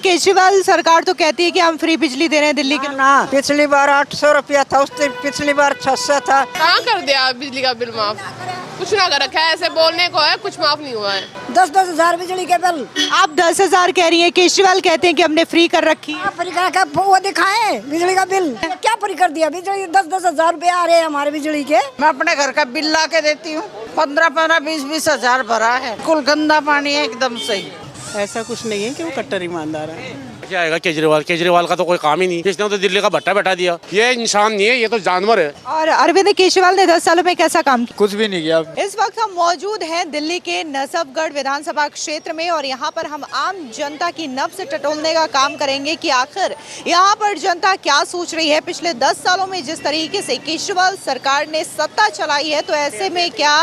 केजरीवाल सरकार तो कहती है कि हम फ्री बिजली दे रहे हैं दिल्ली के लोगों ना पिछली बार 800 रुपया था, उससे पिछली बार 600 था। कहाँ कर दिया बिजली का बिल माफ? कुछ ना कर रखा है, ऐसे बोलने को है, कुछ माफ नहीं हुआ है। 10-10 हजार बिजली के बिल। को। आप 10,000 कह रही हैं, केजरीवाल कहते हैं कि हमने फ्री कर रखी है। फ्री का वो दिखाए बिजली का बिल क्या फ्री कर दिया? बिजली 10-10 हजार रुपया आ रहे हैं हमारे बिजली के। मैं अपने घर का बिल ला के देती हूँ, 15-15, 20-20 हजार भरा है। कुल गंदा पानी है, एकदम सही। ऐसा कुछ नहीं है कि वो कट्टर ईमानदार है। क्या आएगा केजरीवाल का तो कोई काम ही नहीं। किसने तो दिल्ली का भट्टा बैठा दिया। ये इंसान नहीं है, ये तो जानवर है। और अरविंद केजरीवाल ने 10 सालों में कैसा काम किया? कुछ भी नहीं किया। इस वक्त हम मौजूद हैं दिल्ली के नजफगढ़ विधानसभा क्षेत्र में और यहाँ पर हम आम जनता की नब्ज टटोलने का काम करेंगे कि आखिर यहाँ पर जनता क्या सोच रही है। पिछले 10 सालों में जिस तरीके से केजरीवाल सरकार ने सत्ता चलाई है, तो ऐसे में क्या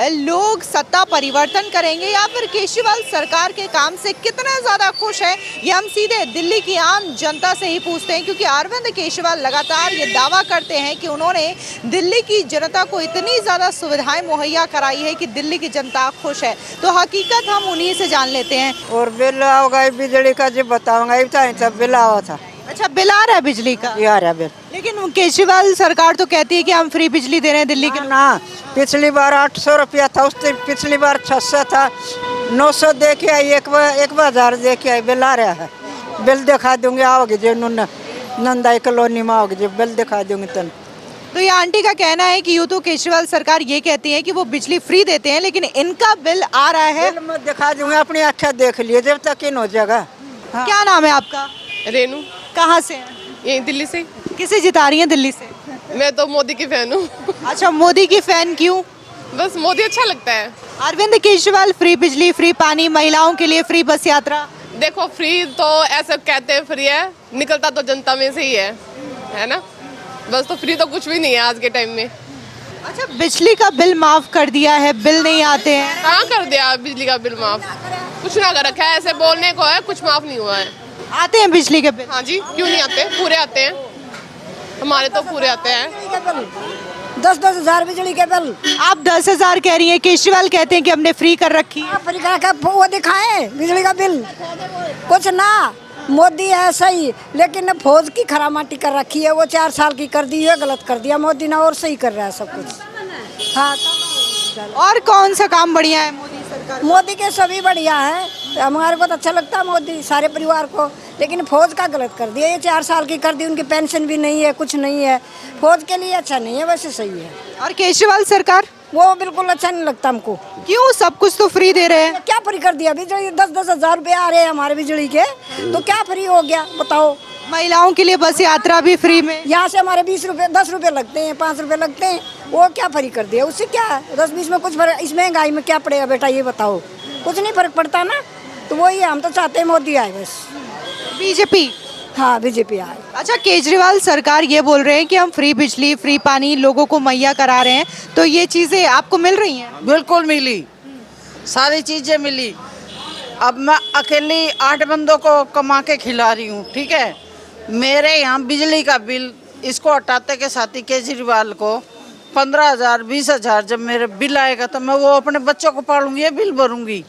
लोग सत्ता परिवर्तन करेंगे या फिर केजरीवाल सरकार के काम से कितना ज्यादा खुश है, ये हम सीधे दिल्ली की आम जनता से ही पूछते हैं। क्योंकि अरविंद केजरीवाल लगातार ये दावा करते हैं कि उन्होंने दिल्ली की जनता को इतनी ज्यादा सुविधाएं मुहैया कराई है कि दिल्ली की जनता खुश है। तो हकीकत हम उन्हीं से जान लेते हैं। और बिल आओगा बिजली का जो बताऊंगा, तब बिल आवा था। अच्छा, बिल आ रहा है बिजली का? ये आ रहा बिल। लेकिन केजरीवाल सरकार तो कहती है कि हम फ्री बिजली दे रहे हैं दिल्ली के लोगों ना पिछली बार 800 रुपया था, उससे पिछली बार 600 था। 900 दे के आई, एक बार 1000 दे के आई। बिल आ रहा है, बिल दिखा दूंगी। आओगे जो नंदाई कॉलोनी में आओगे जो बिल दिखा दूंगी तन। को। तो ये आंटी का कहना है कि यूँ तो केजरीवाल सरकार ये कहती है कि वो बिजली फ्री देते हैं, लेकिन इनका बिल आ रहा है। बिल मैं दिखा दूंगी, अपनी आँखें देख लिए जब तक इन हो जाएगा। हाँ। क्या नाम है आपका? रेनू, कहाँ से हैं? ये दिल्ली से। किसे जिता रही हैं दिल्ली से? मैं तो मोदी की फैन हूँ। अच्छा, मोदी की फैन क्यों? बस मोदी अच्छा लगता है। अरविंद केजरीवाल फ्री बिजली, फ्री पानी, महिलाओं के लिए फ्री बस यात्रा। देखो, फ्री तो ऐसे कहते हैं फ्री है, निकलता तो जनता में से ही है ना। बस तो फ्री तो कुछ भी नहीं है आज के टाइम में। अच्छा, बिजली का बिल माफ कर दिया है, बिल नहीं आते हैं। कहाँ कर दिया बिजली का बिल माफ? कुछ ना कर रखा है, ऐसे बोलने को है, कुछ माफ नहीं हुआ है। आते हैं बिजली के बिल? हाँ जी, क्यों नहीं आते? पूरे आते हैं, हमारे तो पूरे आते हैं। 10-10 हजार बिजली के बिल। आप 10,000 कह रही हैं, केजरीवाल कहते हैं कि हमने फ्री कर रखी है। फ्री का वो दिखाए बिजली का बिल कुछ ना। मोदी है सही, लेकिन फौज की खरामाटी कर रखी है। वो 4 साल की कर दी है, गलत कर दिया मोदी ने, और सही कर रहा है सब कुछ। हाँ, और कौन सा काम बढ़िया है मोदी सरकार? मोदी के सभी बढ़िया है, हमारे को तो अच्छा लगता है मोदी, सारे परिवार को। लेकिन फौज का गलत कर दिया, ये 4 साल की कर दी, उनकी पेंशन भी नहीं है, कुछ नहीं है। फौज के लिए अच्छा नहीं है, वैसे सही है। और केजरीवाल सरकार? वो बिल्कुल अच्छा नहीं लगता हमको। क्यों? सब कुछ तो फ्री दे रहे हैं। क्या फ्री कर दिया? बिजली 10-10 हजार रुपये आ रहे हैं हमारे बिजली के, तो क्या फ्री हो गया बताओ? महिलाओं के लिए बस यात्रा भी फ्री में। यहाँ से हमारे 20 रुपये 10 रुपये लगते हैं, 5 रुपये लगते हैं। वो क्या फ्री कर दिया? उससे क्या है? 10-20 में कुछ फर्क, इस महंगाई में क्या पड़ेगा बेटा, ये बताओ? कुछ नहीं फर्क पड़ता ना। तो वही हम तो चाहते हैं मोदी आए बस। बीजेपी? हाँ, बीजेपी आए। अच्छा, केजरीवाल सरकार ये बोल रहे हैं कि हम फ्री बिजली, फ्री पानी लोगों को मुहैया करा रहे हैं, तो ये चीजें आपको मिल रही हैं? बिल्कुल मिली, सारी चीजें मिली। अब मैं अकेली 8 बंदों को कमा के खिला रही हूँ, ठीक है। मेरे यहाँ बिजली का बिल, इसको हटाते के साथ ही केजरीवाल को 15,000, 20,000 जब मेरे बिल आएगा तो मैं वो अपने बच्चों को पालूंगी, ये बिल भरूंगी।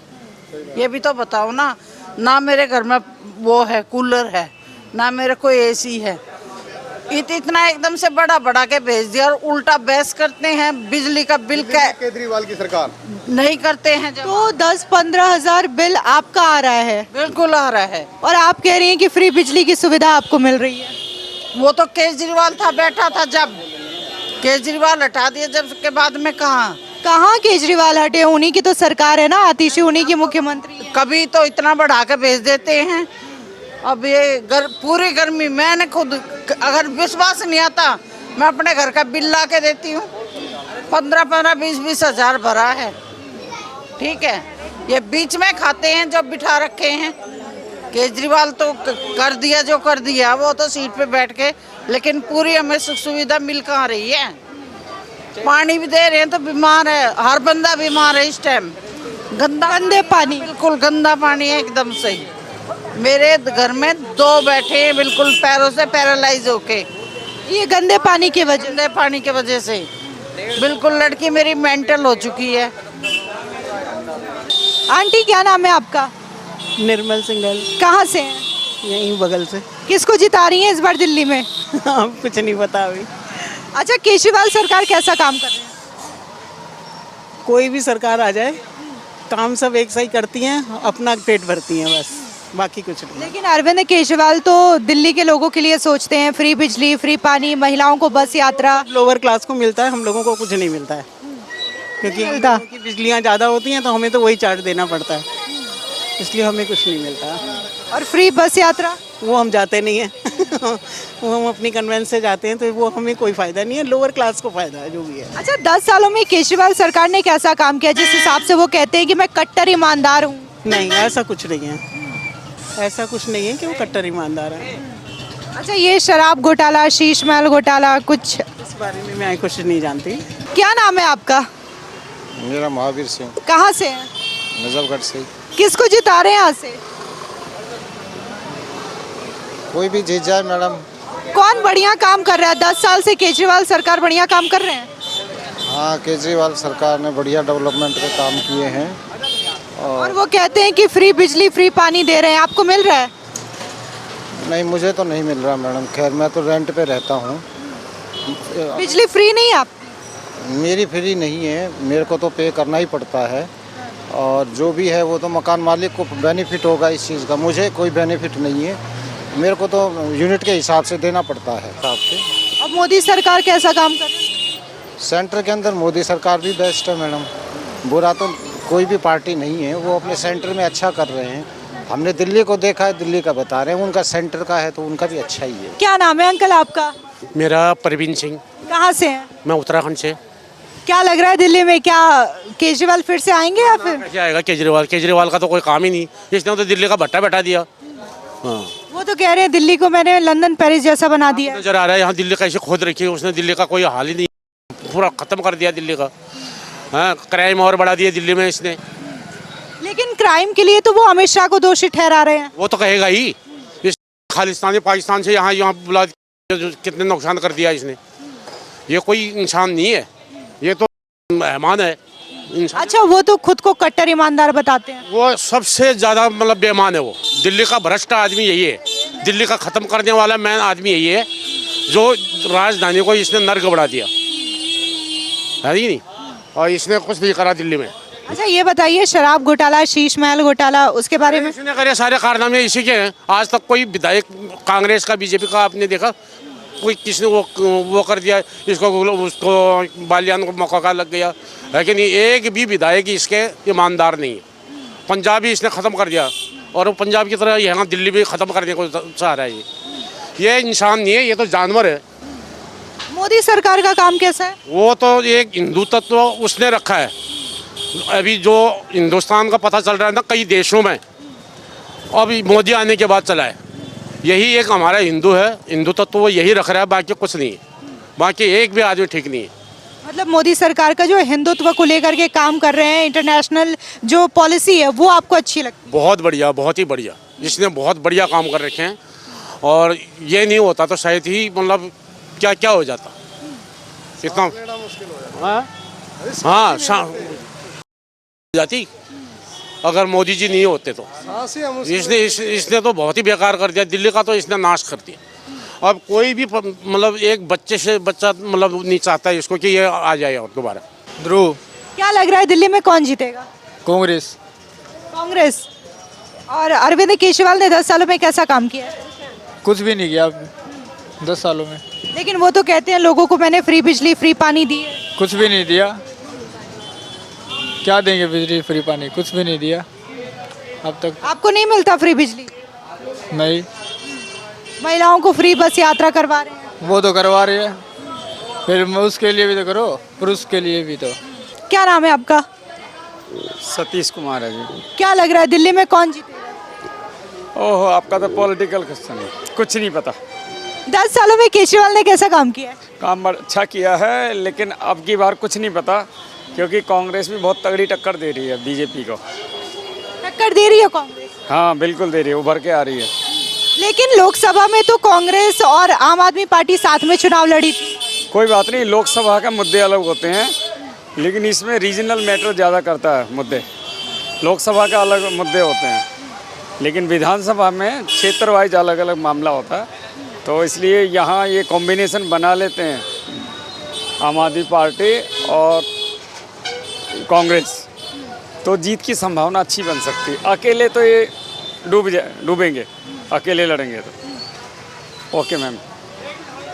ये भी तो बताओ ना। ना मेरे घर में वो है, कूलर है, ना मेरे को एसी है। इतना एकदम से बड़ा के भेज दिया और उल्टा बहस करते हैं बिजली का बिल। केजरीवाल की सरकार नहीं करते हैं जब। तो 10-15 हजार बिल आपका आ रहा है? बिल्कुल आ रहा है। और आप कह रही हैं कि फ्री बिजली की सुविधा आपको मिल रही है? वो तो केजरीवाल था, बैठा था जब। केजरीवाल हटा दिया जब के बाद में कहाँ केजरीवाल हटे? उन्हीं की तो सरकार है ना, आतिशी उन्हीं की मुख्यमंत्री है। कभी तो इतना बढ़ा के भेज देते हैं। अब ये पूरी गर्मी मैंने खुद, अगर विश्वास नहीं आता, मैं अपने घर का बिल ला के देती हूँ। 15-15, 20-20 हजार भरा है, ठीक है। ये बीच में खाते हैं जो बिठा रखे हैं। केजरीवाल तो कर दिया जो कर दिया, वो तो सीट पे बैठ के, लेकिन पूरी हमें सुख सुविधा मिल कहाँ रही है। पानी भी दे रहे हैं तो बीमार है, हर बंदा बीमार है इस टाइम। गंदे पानी, बिल्कुल गंदा पानी है, एकदम सही। मेरे घर में 2 बैठे हैं बिल्कुल पैरों से पैरालाइज होके, ये गंदे पानी की वजह। गंदे पानी की वजह से बिल्कुल लड़की मेरी मेंटल हो चुकी है। आंटी क्या नाम है आपका? निर्मल सिंघल, कहाँ से हैं? यहीं बगल से। किसको जिता रही हैं इस बार दिल्ली में? अब कुछ नहीं पता अभी। अच्छा, केजरीवाल सरकार कैसा काम कर रही है? कोई भी सरकार आ जाए, काम सब एक सही करती हैं, अपना पेट भरती हैं बस, बाकी कुछ नहीं। लेकिन अरविंद केजरीवाल तो दिल्ली के लोगों के लिए सोचते हैं, फ्री बिजली, फ्री पानी, महिलाओं को बस यात्रा। लोअर क्लास को मिलता है, हम लोगों को कुछ नहीं मिलता है, क्योंकि हम लोगों की बिजलियाँ ज़्यादा होती हैं तो हमें तो वही चार्ज देना पड़ता है, इसलिए हमें कुछ नहीं मिलता। और फ्री बस यात्रा वो हम जाते नहीं हैं वो हम अपनी कन्वेंस से जाते हैं, तो वो हमें कोई फ़ायदा नहीं है, लोअर क्लास को फ़ायदा है जो भी है। अच्छा, 10 सालों में केजरीवाल सरकार ने कैसा काम किया जिस हिसाब से वो कहते हैं कि मैं कट्टर ईमानदार हूँ? नहीं, ऐसा कुछ नहीं है, ऐसा कुछ नहीं है कि वो कट्टर ईमानदार है। अच्छा, ये शराब घोटाला, शीश महल घोटाला, कुछ इस बारे में मैं कुछ नहीं जानती। क्या नाम है आपका? मेरा महावीर सिंह, कहाँ से है? नजफगढ़ से। किसको जिता रहे हैं यहाँ से? कोई भी जीत जाए मैडम। कौन बढ़िया काम कर रहा है? 10 साल से केजरीवाल सरकार बढ़िया काम कर रहे हैं। हाँ, केजरीवाल सरकार ने बढ़िया डेवलपमेंट के काम किए हैं। और वो कहते हैं कि फ्री बिजली, फ्री पानी दे रहे हैं, आपको मिल रहा है? नहीं, मुझे तो नहीं मिल रहा मैडम। खैर, मैं तो रेंट पे रहता हूँ। बिजली फ्री नहीं है आप? मेरी फ्री नहीं है, मेरे को तो पे करना ही पड़ता है, और जो भी है वो तो मकान मालिक को बेनिफिट होगा इस चीज़ का। मुझे कोई बेनिफिट नहीं है, मेरे को तो यूनिट के हिसाब से देना पड़ता है। अब मोदी सरकार कैसा काम कर रही है? सेंटर के अंदर मोदी सरकार भी बेस्ट है मैडम। बुरा तो कोई भी पार्टी नहीं है, वो अपने सेंटर में अच्छा कर रहे हैं। हमने दिल्ली को देखा है, दिल्ली का बता रहे हैं, उनका सेंटर का है तो उनका भी अच्छा ही है। क्या नाम है अंकल आपका? मेरा परवीन सिंह, कहाँ से हैं? मैं उत्तराखंड से। क्या लग रहा है दिल्ली में, क्या केजरीवाल फिर से आएंगे या फिर? कैसे आएगा केजरीवाल? केजरीवाल का तो कोई काम ही नहीं, इसने तो दिल्ली का भट्टा बैठा दिया। हाँ, वो तो कह रहे हैं दिल्ली को मैंने लंदन पेरिस जैसा बना दिया है। नजर आ रहा है यहाँ दिल्ली कैसे खोद रखी है उसने। दिल्ली का कोई हाल ही नहीं, पूरा खत्म कर दिया दिल्ली का। हाँ, क्राइम और बढ़ा दिया दिल्ली में इसने। लेकिन क्राइम के लिए तो वो अमित शाह को दोषी ठहरा रहे हैं। वो तो कहेगा ही, इस खालिस्तानी पाकिस्तान से यहाँ बुला कितने नुकसान कर दिया इसने। ये कोई इंसान नहीं है, ये तो मेहमान है इंसान। अच्छा, वो तो खुद को कट्टर ईमानदार बताते हैं। वो सबसे ज्यादा मतलब बेईमान है वो। दिल्ली का भ्रष्ट आदमी यही है, दिल्ली का खत्म करने वाला मैन आदमी यही है, जो राजधानी को इसने नर्क बढ़ा दिया है ही नहीं, और इसने कुछ नहीं करा दिल्ली में। अच्छा, ये बताइए शराब घोटाला, शीश महल घोटाला, उसके बारे में? इसने करे सारे कारनामे इसी के हैं। आज तक कोई विधायक कांग्रेस का, बीजेपी का आपने देखा कोई किसने वो कर दिया? इसको उसको बालियान को मौका का लग गया है कि नहीं? एक भी विधायक इसके ईमानदार नहीं है। पंजाब भी इसने ख़त्म कर दिया, और वो पंजाब की तरह यहाँ दिल्ली भी ख़त्म करने को चाह रहा है। ये इंसान नहीं है, ये तो जानवर है। मोदी सरकार का काम कैसा है? वो तो एक हिंदू तत्व उसने रखा है। अभी जो हिंदुस्तान का पता चल रहा है ना कई देशों में, अभी मोदी आने के बाद चला है। यही एक हमारा हिंदू है, हिंदू तत्व वो यही रख रहा है, बाकी कुछ नहीं है। बाकी एक भी आदमी ठीक नहीं है। मतलब मोदी सरकार का जो हिंदुत्व को लेकर के काम कर रहे हैं, इंटरनेशनल जो पॉलिसी है, वो आपको अच्छी लगती है? बहुत बढ़िया, बहुत ही बढ़िया। इसने बहुत बढ़िया काम कर रखे हैं, और ये नहीं होता तो शायद ही मतलब क्या क्या हो जाता इतना। हाँ, जाती अगर मोदी जी नहीं होते तो। इसने तो बहुत ही बेकार कर दिया दिल्ली का, तो इसने नाश कर दिया। अब कोई भी मतलब एक बच्चा मतलब नहीं चाहता है इसको कि ये आ जाए और दोबारा। ध्रुव, क्या लग रहा है दिल्ली में कौन जीतेगा? कांग्रेस। कांग्रेस। और अरविंद केजरीवाल ने 10 सालों में कैसा काम किया है? कुछ भी नहीं किया 10 सालों में। लेकिन वो तो कहते हैं लोगों को मैंने फ्री बिजली, फ्री पानी दी है। कुछ भी नहीं दिया। क्या देंगे बिजली, फ्री पानी? कुछ भी नहीं दिया अब तक। आपको नहीं मिलता फ्री बिजली? नहीं, महिलाओं को फ्री बस यात्रा करवा रहे हैं। वो तो करवा रही है, फिर उसके लिए भी तो करो, पुरुष के लिए भी तो। क्या नाम है आपका? सतीश कुमार है जी। क्या लग रहा है दिल्ली में कौन जीतेगा? ओहो, आपका तो पॉलिटिकल क्वेश्चन है, कुछ नहीं पता। 10 सालों में केजरीवाल ने कैसा काम किया है? काम अच्छा किया है, लेकिन अब की बार कुछ नहीं पता, क्योंकि कांग्रेस भी बहुत तगड़ी टक्कर दे रही है बीजेपी को। टक्कर दे रही है कांग्रेस? हाँ, बिल्कुल दे रही है, उभर के आ रही है। लेकिन लोकसभा में तो कांग्रेस और आम आदमी पार्टी साथ में चुनाव लड़ी थी। कोई बात नहीं, लोकसभा के मुद्दे अलग होते हैं, लेकिन इसमें रीजनल मैटर ज़्यादा करता है मुद्दे। लोकसभा के अलग मुद्दे होते हैं, लेकिन विधानसभा में क्षेत्र वाइज अलग अलग मामला होता है, तो इसलिए यहाँ ये कॉम्बिनेशन बना लेते हैं आम आदमी पार्टी और कांग्रेस, तो जीत की संभावना अच्छी बन सकती है। अकेले तो ये डूबेंगे, अकेले लड़ेंगे तो। Okay ma'am.